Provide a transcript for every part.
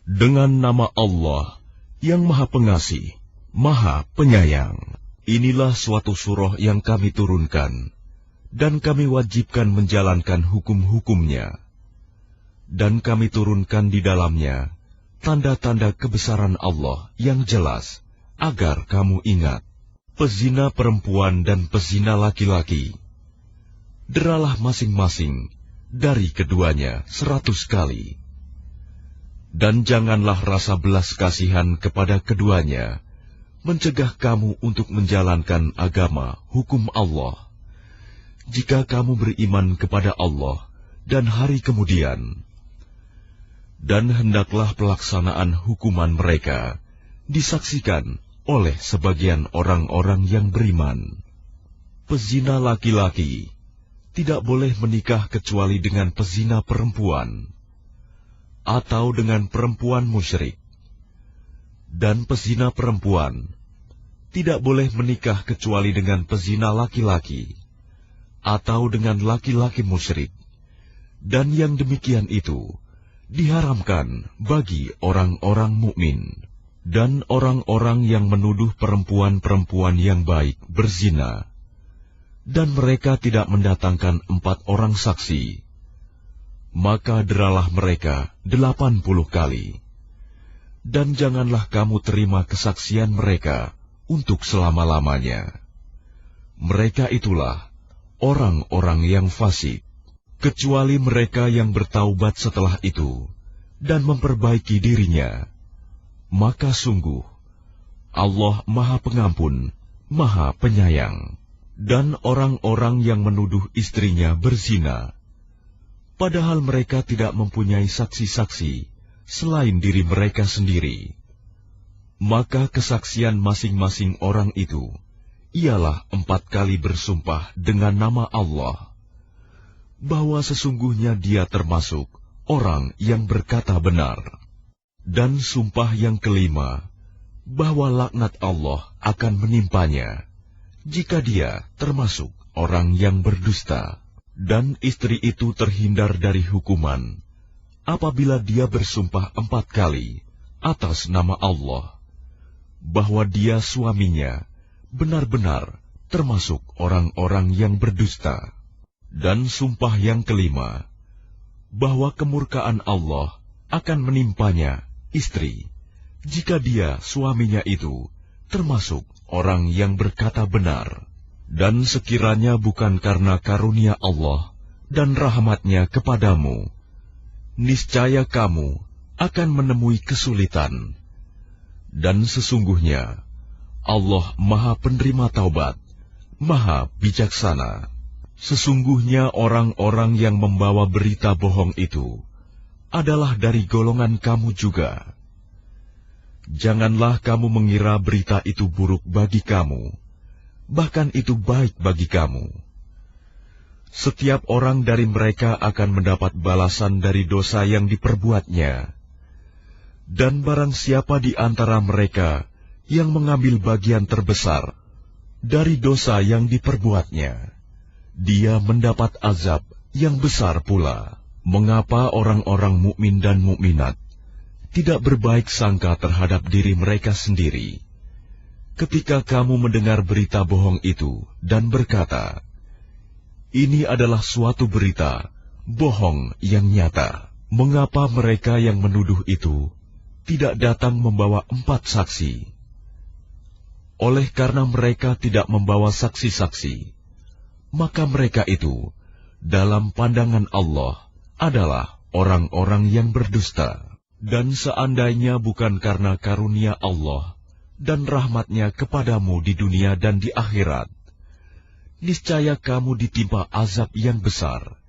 Dengan nama Allah yang Maha Pengasih, Maha Penyayang. Inilah suatu surah yang kami turunkan, dan kami wajibkan menjalankan hukum-hukumnya. Dan kami turunkan di dalamnya tanda-tanda kebesaran Allah yang jelas, agar kamu ingat. Pezina perempuan dan pezina laki-laki, deralah masing-masing dari keduanya 100 kali. Dan janganlah rasa belas kasihan kepada keduanya mencegah kamu untuk menjalankan agama hukum Allah. Jika kamu beriman kepada Allah dan hari kemudian, dan hendaklah pelaksanaan hukuman mereka disaksikan oleh sebagian orang-orang yang beriman. Pezina laki-laki tidak boleh menikah kecuali dengan pezina perempuan, atau dengan perempuan musyrik. Dan pezina perempuan tidak boleh menikah kecuali dengan pezina laki-laki, atau dengan laki-laki musyrik. Dan yang demikian itu diharamkan bagi orang-orang mukmin. Dan orang-orang yang menuduh perempuan-perempuan yang baik berzina, dan mereka tidak mendatangkan 4 orang saksi, maka deralah mereka 80 kali. Dan janganlah kamu terima kesaksian mereka untuk selama-lamanya. Mereka itulah orang-orang yang fasik, kecuali mereka yang bertaubat setelah itu dan memperbaiki dirinya. Maka sungguh Allah Maha Pengampun, Maha Penyayang. Dan orang-orang yang menuduh istrinya berzina, padahal mereka tidak mempunyai saksi-saksi selain diri mereka sendiri, maka kesaksian masing-masing orang itu ialah 4 kali bersumpah dengan nama Allah, bahwa sesungguhnya dia termasuk orang yang berkata benar. Dan sumpah yang kelima, bahwa laknat Allah akan menimpanya jika dia termasuk orang yang berdusta. Dan istri itu terhindar dari hukuman apabila dia bersumpah 4 kali atas nama Allah, bahwa dia suaminya benar-benar termasuk orang-orang yang berdusta. Dan sumpah yang kelima, bahwa kemurkaan Allah akan menimpanya istri jika dia suaminya itu termasuk orang yang berkata benar. Dan sekiranya bukan karena karunia Allah dan rahmat-Nya kepadamu, niscaya kamu akan menemui kesulitan. Dan sesungguhnya Allah Maha Penerima Taubat, Maha Bijaksana. Sesungguhnya orang-orang yang membawa berita bohong itu adalah dari golongan kamu juga. Janganlah kamu mengira berita itu buruk bagi kamu, bahkan itu baik bagi kamu. Setiap orang dari mereka akan mendapat balasan dari dosa yang diperbuatnya. Dan barang siapa di antara mereka yang mengambil bagian terbesar dari dosa yang diperbuatnya, dia mendapat azab yang besar pula. Mengapa orang-orang mukmin dan mukminat tidak berbaik sangka terhadap diri mereka sendiri ketika kamu mendengar berita bohong itu dan berkata, ini adalah suatu berita bohong yang nyata? Mengapa mereka yang menuduh itu tidak datang membawa 4 saksi? Oleh karena mereka tidak membawa saksi-saksi, maka mereka itu dalam pandangan Allah adalah orang-orang yang berdusta. Dan seandainya bukan karena karunia Allah dan rahmat-Nya kepadamu di dunia dan di akhirat, niscaya kamu ditimpa azab yang besar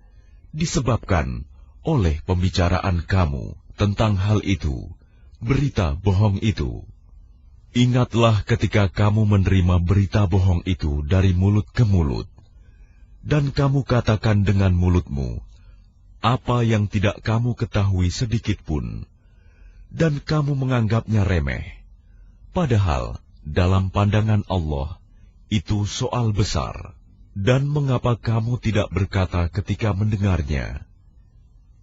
disebabkan oleh pembicaraan kamu tentang hal itu, berita bohong itu. Ingatlah ketika kamu menerima berita bohong itu dari mulut ke mulut, dan kamu katakan dengan mulutmu apa yang tidak kamu ketahui sedikit pun, dan kamu menganggapnya remeh. Padahal dalam pandangan Allah itu soal besar. Dan mengapa kamu tidak berkata ketika mendengarnya,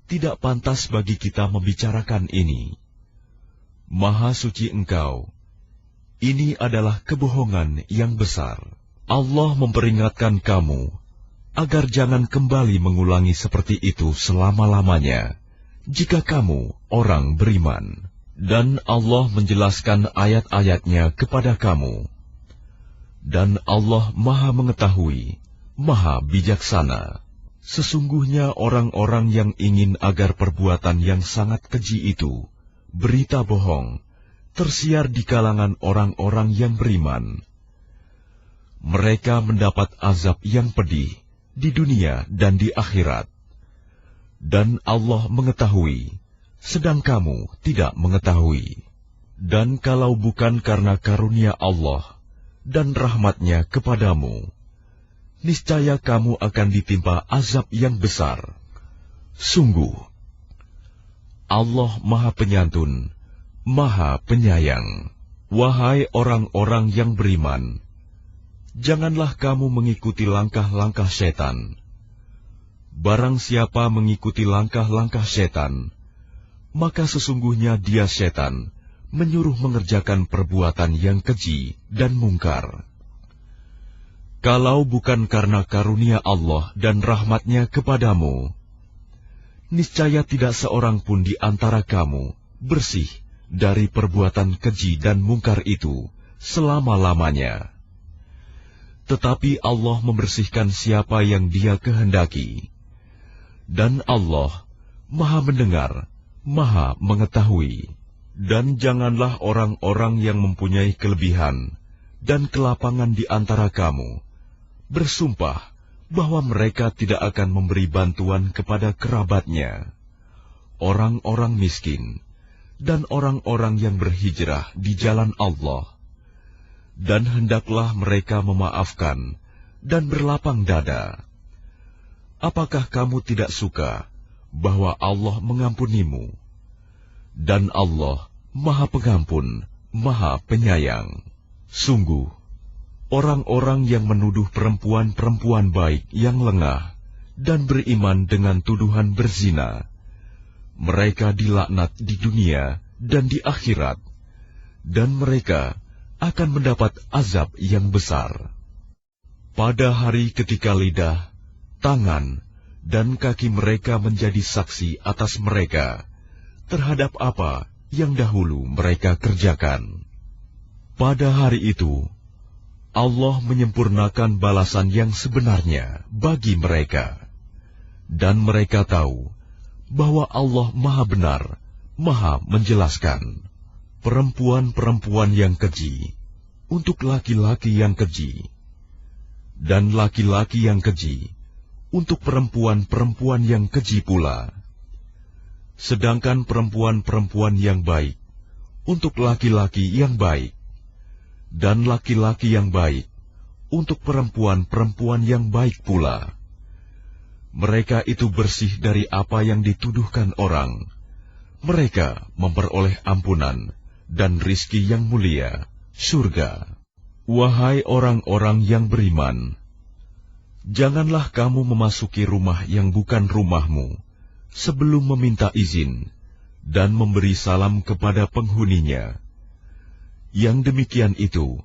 tidak pantas bagi kita membicarakan ini? Maha suci Engkau. Ini adalah kebohongan yang besar. Allah memperingatkan kamu agar jangan kembali mengulangi seperti itu selama-lamanya, jika kamu orang beriman. Dan Allah menjelaskan ayat-ayatnya kepada kamu. Dan Allah Maha Mengetahui, Maha Bijaksana. Sesungguhnya orang-orang yang ingin agar perbuatan yang sangat keji itu, berita bohong, tersiar di kalangan orang-orang yang beriman. Mereka mendapat azab yang pedih di dunia dan di akhirat. Dan Allah mengetahui, sedang kamu tidak mengetahui. Dan kalau bukan karena karunia Allah dan rahmat-Nya kepadamu, niscaya kamu akan ditimpa azab yang besar. Sungguh, Allah Maha Penyantun, Maha Penyayang. Wahai orang-orang yang beriman, janganlah kamu mengikuti langkah-langkah setan. Barang siapa mengikuti langkah-langkah setan, maka sesungguhnya dia setan menyuruh mengerjakan perbuatan yang keji dan mungkar. Kalau bukan karena karunia Allah dan rahmat-Nya kepadamu, niscaya tidak seorang pun di antara kamu bersih dari perbuatan keji dan mungkar itu selama-lamanya. Tetapi Allah membersihkan siapa yang Dia kehendaki. Dan Allah Maha Mendengar, Maha Mengetahui. Dan janganlah orang-orang yang mempunyai kelebihan dan kelapangan di antara kamu bersumpah bahwa mereka tidak akan memberi bantuan kepada kerabatnya, orang-orang miskin, dan orang-orang yang berhijrah di jalan Allah. Dan hendaklah mereka memaafkan dan berlapang dada. Apakah kamu tidak suka bahwa Allah mengampunimu? Dan Allah Maha Pengampun, Maha Penyayang. Sungguh, orang-orang yang menuduh perempuan-perempuan baik yang lengah dan beriman dengan tuduhan berzina, mereka dilaknat di dunia dan di akhirat, dan mereka akan mendapat azab yang besar. Pada hari ketika lidah, tangan, dan kaki mereka menjadi saksi atas mereka terhadap apa yang dahulu mereka kerjakan. Pada hari itu, Allah menyempurnakan balasan yang sebenarnya bagi mereka. Dan mereka tahu bahwa Allah Maha Benar, Maha Menjelaskan. Perempuan-perempuan yang keji untuk laki-laki yang keji, dan laki-laki yang keji untuk perempuan-perempuan yang keji pula. Sedangkan perempuan-perempuan yang baik untuk laki-laki yang baik, dan laki-laki yang baik untuk perempuan-perempuan yang baik pula. Mereka itu bersih dari apa yang dituduhkan orang. Mereka memperoleh ampunan dan rizki yang mulia, surga. Wahai orang-orang yang beriman, janganlah kamu memasuki rumah yang bukan rumahmu sebelum meminta izin dan memberi salam kepada penghuninya. Yang demikian itu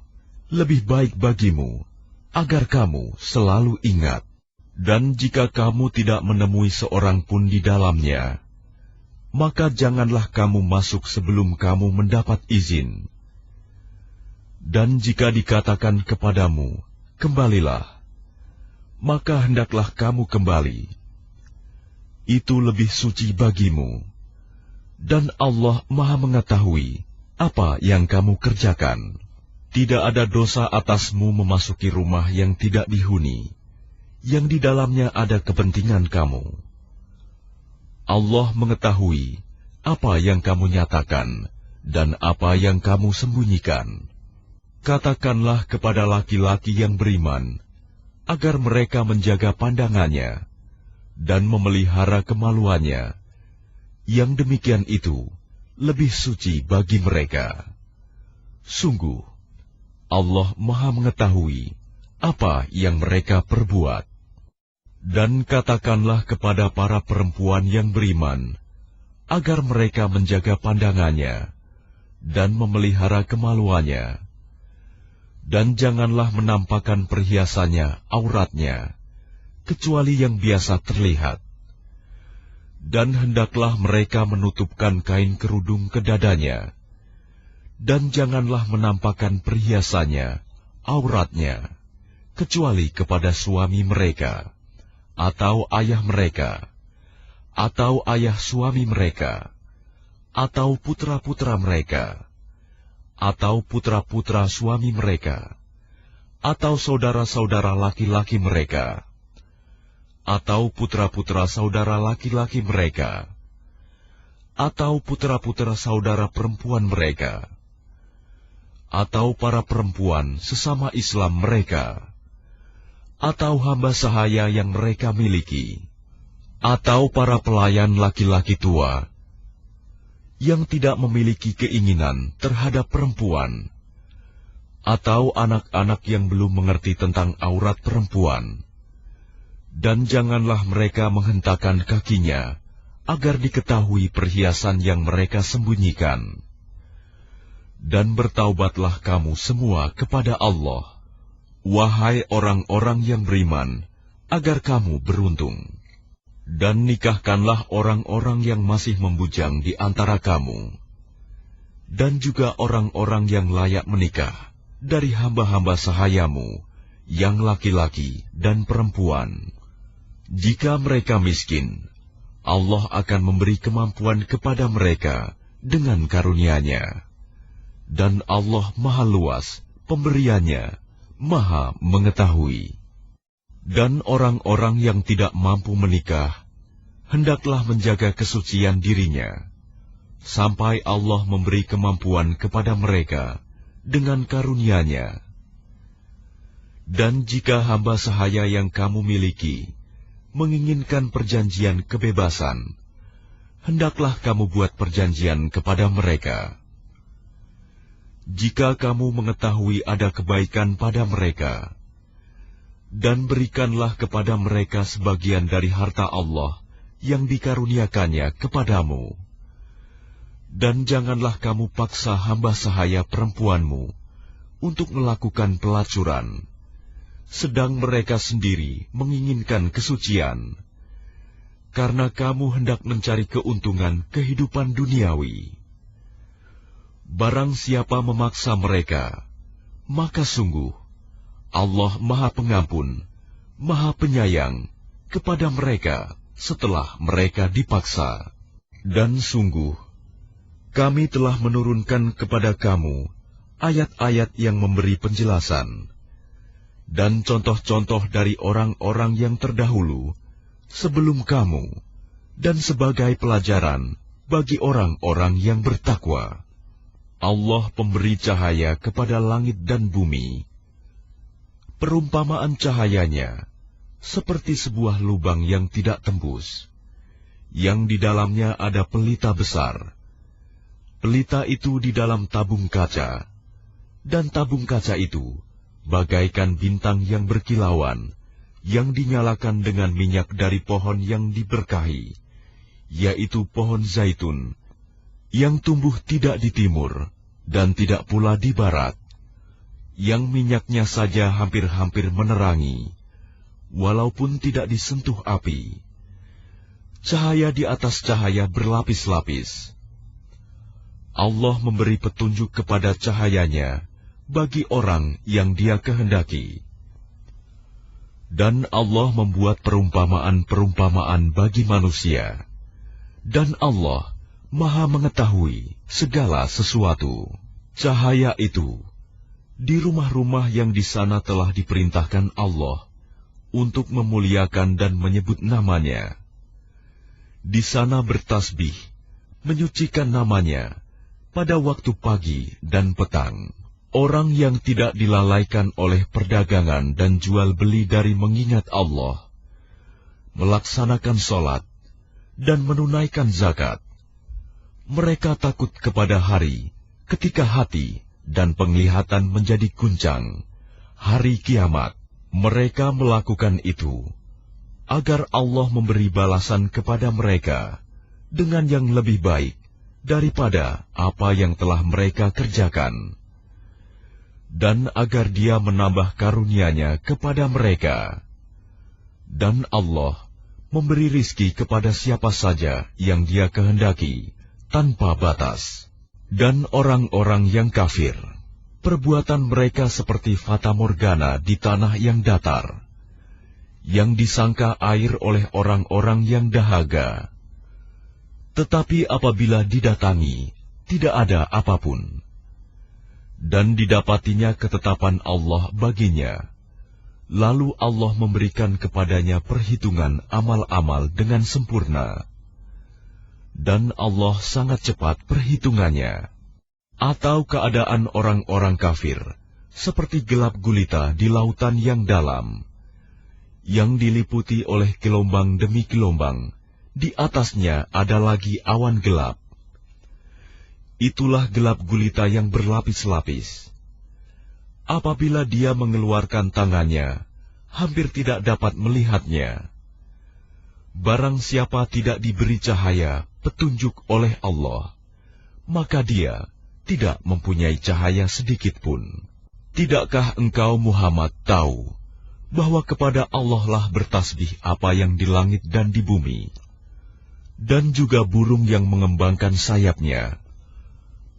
lebih baik bagimu, agar kamu selalu ingat. Dan jika kamu tidak menemui seorang pun di dalamnya, maka janganlah kamu masuk sebelum kamu mendapat izin. Dan jika dikatakan kepadamu, kembalilah, maka hendaklah kamu kembali. Itu lebih suci bagimu. Dan Allah Maha Mengetahui apa yang kamu kerjakan. Tidak ada dosa atasmu memasuki rumah yang tidak dihuni, yang di dalamnya ada kepentingan kamu. Allah mengetahui apa yang kamu nyatakan dan apa yang kamu sembunyikan. Katakanlah kepada laki-laki yang beriman, agar mereka menjaga pandangannya dan memelihara kemaluannya. Yang demikian itu lebih suci bagi mereka. Sungguh, Allah Maha Mengetahui apa yang mereka perbuat. Dan katakanlah kepada para perempuan yang beriman, agar mereka menjaga pandangannya dan memelihara kemaluannya. Dan janganlah menampakkan perhiasannya, auratnya, kecuali yang biasa terlihat. Dan hendaklah mereka menutupkan kain kerudung ke dadanya. Dan janganlah menampakkan perhiasannya, auratnya, kecuali kepada suami mereka, atau ayah mereka, atau ayah suami mereka, atau putra-putra mereka, atau putra-putra suami mereka, atau saudara-saudara laki-laki mereka, atau putra-putra saudara laki-laki mereka, atau putra-putra saudara perempuan mereka, atau para perempuan sesama Islam mereka, atau hamba sahaya yang mereka miliki, atau para pelayan laki-laki tua yang tidak memiliki keinginan terhadap perempuan, atau anak-anak yang belum mengerti tentang aurat perempuan. Dan janganlah mereka menghentakkan kakinya agar diketahui perhiasan yang mereka sembunyikan. Dan bertaubatlah kamu semua kepada Allah, wahai orang-orang yang beriman, agar kamu beruntung. Dan nikahkanlah orang-orang yang masih membujang di antara kamu, dan juga orang-orang yang layak menikah dari hamba-hamba sahayamu, yang laki-laki dan perempuan. Jika mereka miskin, Allah akan memberi kemampuan kepada mereka dengan karunia-Nya. Dan Allah Maha Luas pemberiannya, Maha Mengetahui. Dan orang-orang yang tidak mampu menikah, hendaklah menjaga kesucian dirinya, sampai Allah memberi kemampuan kepada mereka dengan karunia-Nya. Dan jika hamba sahaya yang kamu miliki menginginkan perjanjian kebebasan, hendaklah kamu buat perjanjian kepada mereka. Jika kamu mengetahui ada kebaikan pada mereka, dan berikanlah kepada mereka sebagian dari harta Allah yang dikaruniakannya kepadamu. Dan janganlah kamu paksa hamba sahaya perempuanmu untuk melakukan pelacuran, sedang mereka sendiri menginginkan kesucian, karena kamu hendak mencari keuntungan kehidupan duniawi. Barang siapa memaksa mereka, maka sungguh Allah Maha Pengampun, Maha Penyayang kepada mereka setelah mereka dipaksa. Dan sungguh, kami telah menurunkan kepada kamu ayat-ayat yang memberi penjelasan, dan contoh-contoh dari orang-orang yang terdahulu sebelum kamu, dan sebagai pelajaran bagi orang-orang yang bertakwa. Allah pemberi cahaya kepada langit dan bumi. Perumpamaan cahayanya seperti sebuah lubang yang tidak tembus, yang di dalamnya ada pelita besar. Pelita itu di dalam tabung kaca, dan tabung kaca itu bagaikan bintang yang berkilauan, yang dinyalakan dengan minyak dari pohon yang diberkahi, yaitu pohon zaitun, yang tumbuh tidak di timur, dan tidak pula di barat, yang minyaknya saja hampir-hampir menerangi, walaupun tidak disentuh api. Cahaya di atas cahaya berlapis-lapis. Allah memberi petunjuk kepada cahayanya bagi orang yang Dia kehendaki. Dan Allah membuat perumpamaan-perumpamaan bagi manusia. Dan Allah Maha mengetahui segala sesuatu. Cahaya itu di rumah-rumah yang di sana telah diperintahkan Allah untuk memuliakan dan menyebut nama-Nya. Di sana bertasbih, menyucikan nama-Nya pada waktu pagi dan petang. Orang yang tidak dilalaikan oleh perdagangan dan jual beli dari mengingat Allah, melaksanakan sholat, dan menunaikan zakat. Mereka takut kepada hari ketika hati dan penglihatan menjadi guncang, hari kiamat. Mereka melakukan itu agar Allah memberi balasan kepada mereka dengan yang lebih baik daripada apa yang telah mereka kerjakan, dan agar Dia menambah karunia-Nya kepada mereka. Dan Allah memberi rizki kepada siapa saja yang Dia kehendaki, tanpa batas. Dan orang-orang yang kafir, perbuatan mereka seperti fata morgana di tanah yang datar, yang disangka air oleh orang-orang yang dahaga. Tetapi apabila didatangi, tidak ada apapun. Dan didapatinya ketetapan Allah baginya, lalu Allah memberikan kepadanya perhitungan amal-amal dengan sempurna. Dan Allah sangat cepat perhitungannya. Atau keadaan orang-orang kafir, seperti gelap gulita di lautan yang dalam, yang diliputi oleh gelombang demi gelombang, di atasnya ada lagi awan gelap. Itulah gelap gulita yang berlapis-lapis. Apabila dia mengeluarkan tangannya, hampir tidak dapat melihatnya. Barang siapa tidak diberi cahaya, petunjuk oleh Allah, maka dia tidak mempunyai cahaya sedikit pun. Tidakkah engkau Muhammad tahu bahwa kepada Allah lah bertasbih apa yang di langit dan di bumi, dan juga burung yang mengembangkan sayapnya.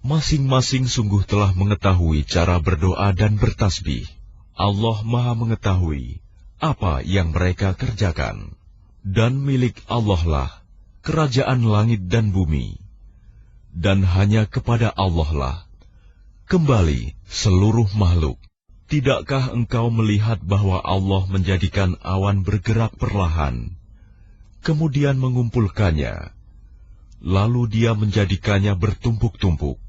Masing-masing sungguh telah mengetahui cara berdoa dan bertasbih. Allah Maha mengetahui apa yang mereka kerjakan. Dan milik Allah lah kerajaan langit dan bumi, dan hanya kepada Allah lah kembali seluruh makhluk. Tidakkah engkau melihat bahwa Allah menjadikan awan bergerak perlahan, kemudian mengumpulkannya, lalu Dia menjadikannya bertumpuk-tumpuk,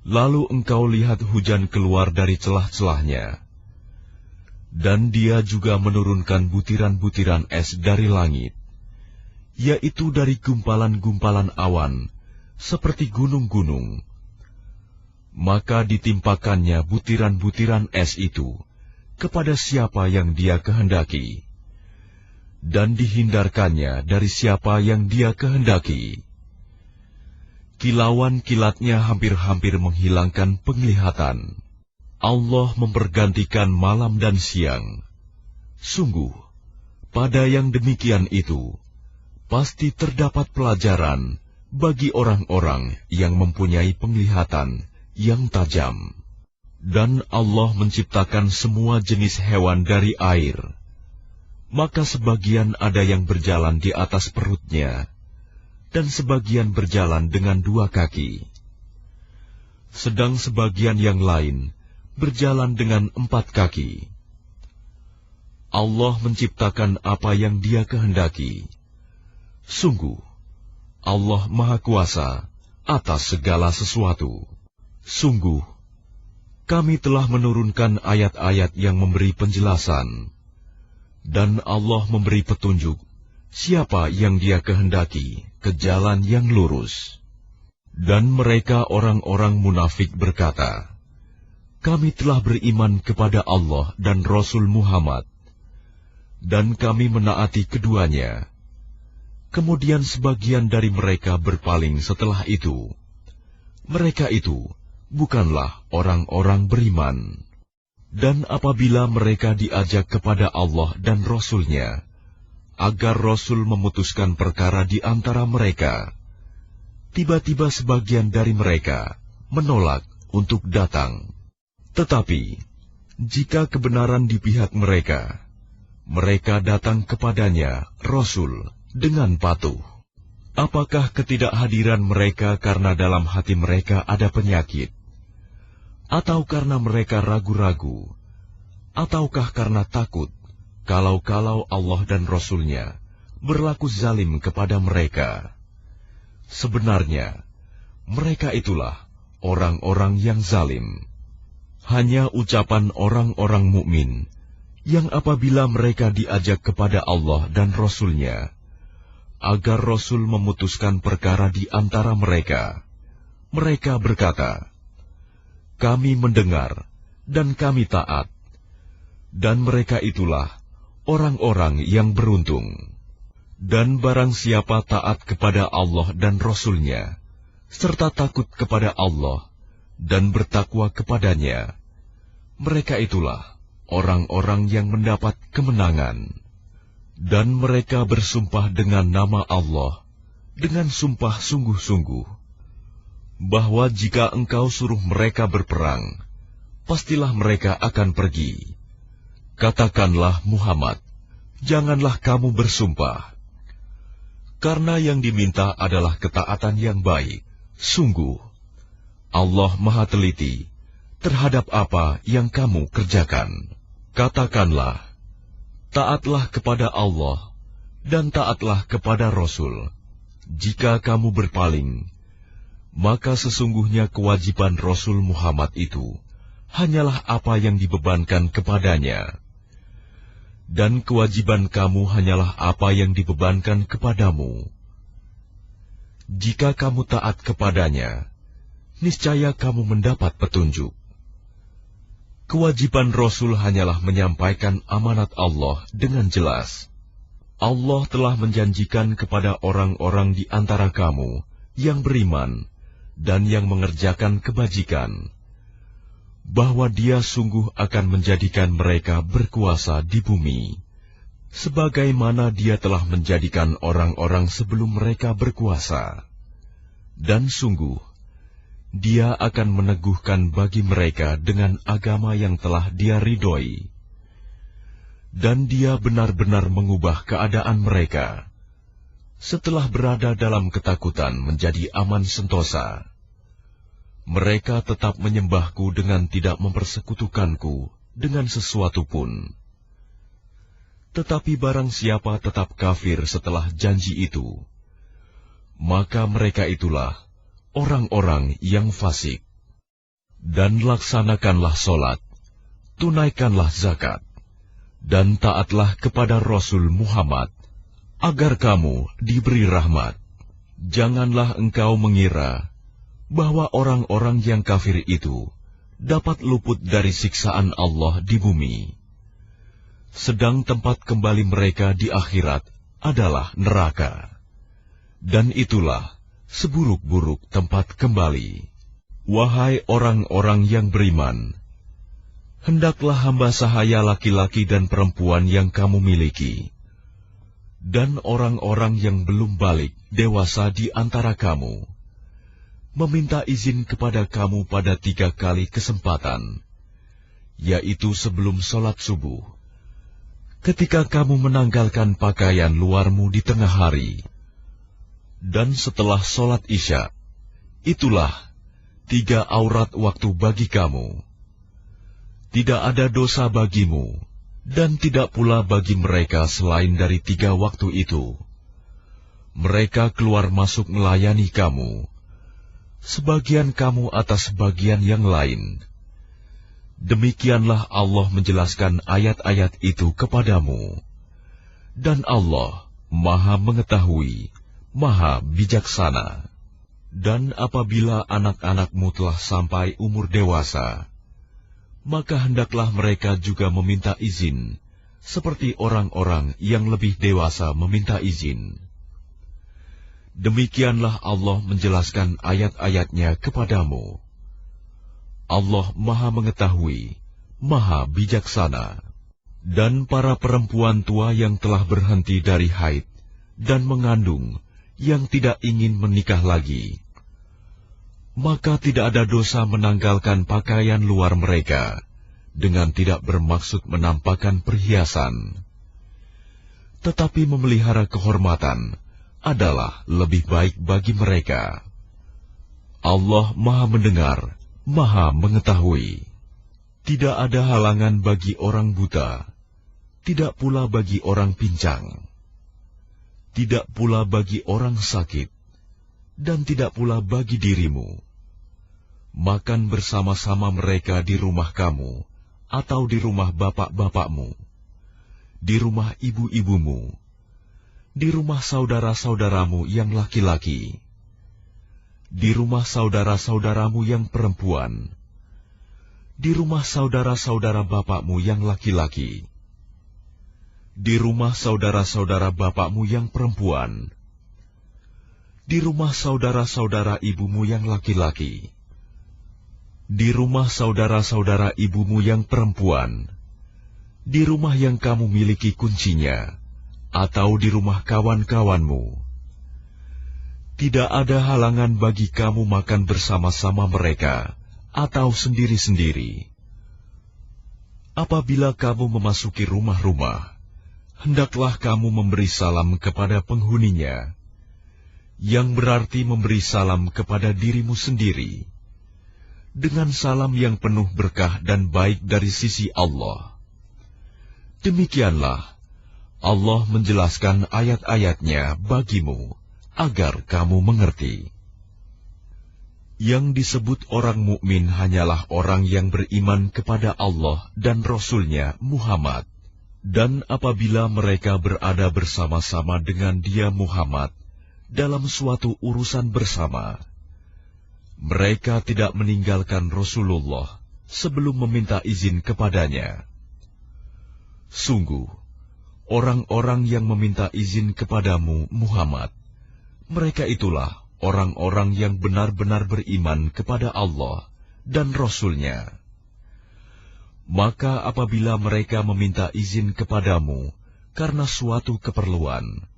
lalu engkau lihat hujan keluar dari celah-celahnya, dan Dia juga menurunkan butiran-butiran es dari langit, yaitu dari gumpalan-gumpalan awan, seperti gunung-gunung. Maka ditimpakannya butiran-butiran es itu kepada siapa yang Dia kehendaki, dan dihindarkannya dari siapa yang Dia kehendaki. Kilauan kilatnya hampir-hampir menghilangkan penglihatan. Allah mempergantikan malam dan siang. Sungguh, pada yang demikian itu, pasti terdapat pelajaran bagi orang-orang yang mempunyai penglihatan yang tajam. Dan Allah menciptakan semua jenis hewan dari air. Maka sebagian ada yang berjalan di atas perutnya, dan sebagian berjalan dengan dua kaki. Sedang sebagian yang lain berjalan dengan 4 kaki. Allah menciptakan apa yang Dia kehendaki. Sungguh, Allah Maha Kuasa atas segala sesuatu. Sungguh, kami telah menurunkan ayat-ayat yang memberi penjelasan, dan Allah memberi petunjuk siapa yang Dia kehendaki ke jalan yang lurus. Dan mereka orang-orang munafik berkata, kami telah beriman kepada Allah dan Rasul Muhammad, dan kami menaati keduanya. Kemudian sebagian dari mereka berpaling setelah itu. Mereka itu bukanlah orang-orang beriman. Dan apabila mereka diajak kepada Allah dan Rasul-Nya, agar Rasul memutuskan perkara di antara mereka, tiba-tiba sebagian dari mereka menolak untuk datang. Tetapi, jika kebenaran di pihak mereka, mereka datang kepadanya, Rasul, dengan patuh. Apakah ketidakhadiran mereka karena dalam hati mereka ada penyakit? Atau karena mereka ragu-ragu? Ataukah karena takut, kalau-kalau Allah dan Rasul-Nya berlaku zalim kepada mereka? Sebenarnya, mereka itulah orang-orang yang zalim. Hanya ucapan orang-orang mukmin yang apabila mereka diajak kepada Allah dan Rasul-Nya, agar Rasul memutuskan perkara di antara mereka, mereka berkata, kami mendengar dan kami taat. Dan mereka itulah orang-orang yang beruntung. Dan barang siapa taat kepada Allah dan Rasul-Nya, serta takut kepada Allah dan bertakwa kepadanya. Mereka itulah orang-orang yang mendapat kemenangan. Dan mereka bersumpah dengan nama Allah, dengan sumpah sungguh-sungguh, bahwa jika engkau suruh mereka berperang, pastilah mereka akan pergi. Katakanlah Muhammad, janganlah kamu bersumpah, karena yang diminta adalah ketaatan yang baik. Sungguh, Allah Maha Teliti terhadap apa yang kamu kerjakan. Katakanlah, taatlah kepada Allah dan taatlah kepada Rasul. Jika kamu berpaling, maka sesungguhnya kewajiban Rasul Muhammad itu hanyalah apa yang dibebankan kepadanya, dan kewajiban kamu hanyalah apa yang dibebankan kepadamu. Jika kamu taat kepadanya, niscaya kamu mendapat petunjuk. Kewajiban Rasul hanyalah menyampaikan amanat Allah dengan jelas. Allah telah menjanjikan kepada orang-orang di antara kamu yang beriman dan yang mengerjakan kebajikan, bahwa Dia sungguh akan menjadikan mereka berkuasa di bumi, sebagaimana Dia telah menjadikan orang-orang sebelum mereka berkuasa. Dan sungguh, Dia akan meneguhkan bagi mereka dengan agama yang telah Dia ridhoi. Dan Dia benar-benar mengubah keadaan mereka, setelah berada dalam ketakutan menjadi aman sentosa. Mereka tetap menyembahku dengan tidak mempersekutukanku dengan sesuatu pun. Tetapi barang siapa tetap kafir setelah janji itu, maka mereka itulah orang-orang yang fasik. Dan laksanakanlah solat, tunaikanlah zakat, dan taatlah kepada Rasul Muhammad, agar kamu diberi rahmat. Janganlah engkau mengira bahwa orang-orang yang kafir itu dapat luput dari siksaan Allah di bumi, sedang tempat kembali mereka di akhirat adalah neraka. Dan itulah seburuk-buruk tempat kembali. Wahai orang-orang yang beriman, hendaklah hamba sahaya laki-laki dan perempuan yang kamu miliki, dan orang-orang yang belum balik dewasa di antara kamu, meminta izin kepada kamu pada 3 kali kesempatan, yaitu sebelum sholat subuh, ketika kamu menanggalkan pakaian luarmu di tengah hari, dan setelah sholat isya. Itulah 3 aurat waktu bagi kamu. Tidak ada dosa bagimu, dan tidak pula bagi mereka selain dari 3 waktu itu. Mereka keluar masuk melayani kamu, sebagian kamu atas sebagian yang lain. Demikianlah Allah menjelaskan ayat-ayat itu kepadamu. Dan Allah Maha Mengetahui, Maha Bijaksana. Dan apabila anak-anakmu telah sampai umur dewasa, maka hendaklah mereka juga meminta izin, seperti orang-orang yang lebih dewasa meminta izin. Demikianlah Allah menjelaskan ayat-ayatnya kepadamu. Allah Maha Mengetahui, Maha Bijaksana. Dan para perempuan tua yang telah berhenti dari haid dan mengandung, yang tidak ingin menikah lagi, maka tidak ada dosa menanggalkan pakaian luar mereka dengan tidak bermaksud menampakkan perhiasan. Tetapi memelihara kehormatan adalah lebih baik bagi mereka. Allah Maha Mendengar, Maha Mengetahui. Tidak ada halangan bagi orang buta, tidak pula bagi orang pincang, tidak pula bagi orang sakit, dan tidak pula bagi dirimu. Makan bersama-sama mereka di rumah kamu, atau di rumah bapak-bapakmu, di rumah ibu-ibumu, di rumah saudara-saudaramu yang laki-laki, di rumah saudara-saudaramu yang perempuan, di rumah saudara-saudara bapakmu yang laki-laki, di rumah saudara-saudara bapakmu yang perempuan, di rumah saudara-saudara ibumu yang laki-laki, di rumah saudara-saudara ibumu yang perempuan, di rumah yang kamu miliki kuncinya, atau di rumah kawan-kawanmu. Tidak ada halangan bagi kamu makan bersama-sama mereka, atau sendiri-sendiri. Apabila kamu memasuki rumah-rumah, hendaklah kamu memberi salam kepada penghuninya, yang berarti memberi salam kepada dirimu sendiri, dengan salam yang penuh berkah dan baik dari sisi Allah. Demikianlah Allah menjelaskan ayat-ayatnya bagimu, agar kamu mengerti. Yang disebut orang mukmin hanyalah orang yang beriman kepada Allah dan Rasul-Nya Muhammad. Dan apabila mereka berada bersama-sama dengan dia Muhammad dalam suatu urusan bersama, mereka tidak meninggalkan Rasulullah sebelum meminta izin kepadanya. Sungguh, orang-orang yang meminta izin kepadamu Muhammad, mereka itulah orang-orang yang benar-benar beriman kepada Allah dan Rasul-Nya. Maka apabila mereka meminta izin kepadamu karena suatu keperluan,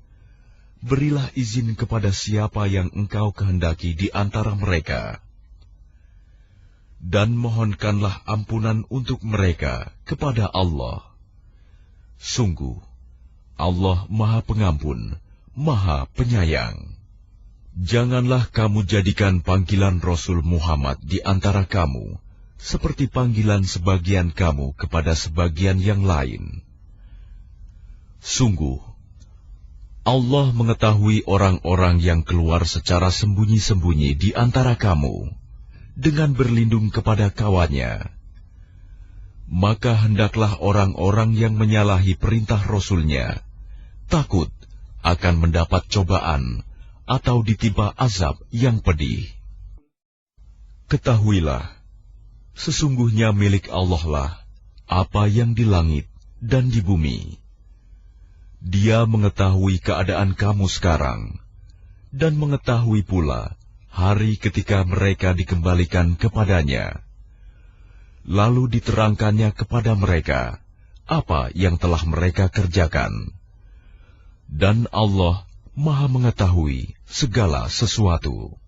berilah izin kepada siapa yang engkau kehendaki di antara mereka. Dan mohonkanlah ampunan untuk mereka kepada Allah. Sungguh, Allah Maha Pengampun, Maha Penyayang. Janganlah kamu jadikan panggilan Rasul Muhammad di antara kamu seperti panggilan sebagian kamu kepada sebagian yang lain. Sungguh, Allah mengetahui orang-orang yang keluar secara sembunyi-sembunyi di antara kamu dengan berlindung kepada kawannya. Maka hendaklah orang-orang yang menyalahi perintah Rasul-Nya takut akan mendapat cobaan atau ditimpa azab yang pedih. Ketahuilah, sesungguhnya milik Allah lah apa yang di langit dan di bumi. Dia mengetahui keadaan kamu sekarang, dan mengetahui pula hari ketika mereka dikembalikan kepadanya. Lalu diterangkannya kepada mereka apa yang telah mereka kerjakan. Dan Allah Maha mengetahui segala sesuatu.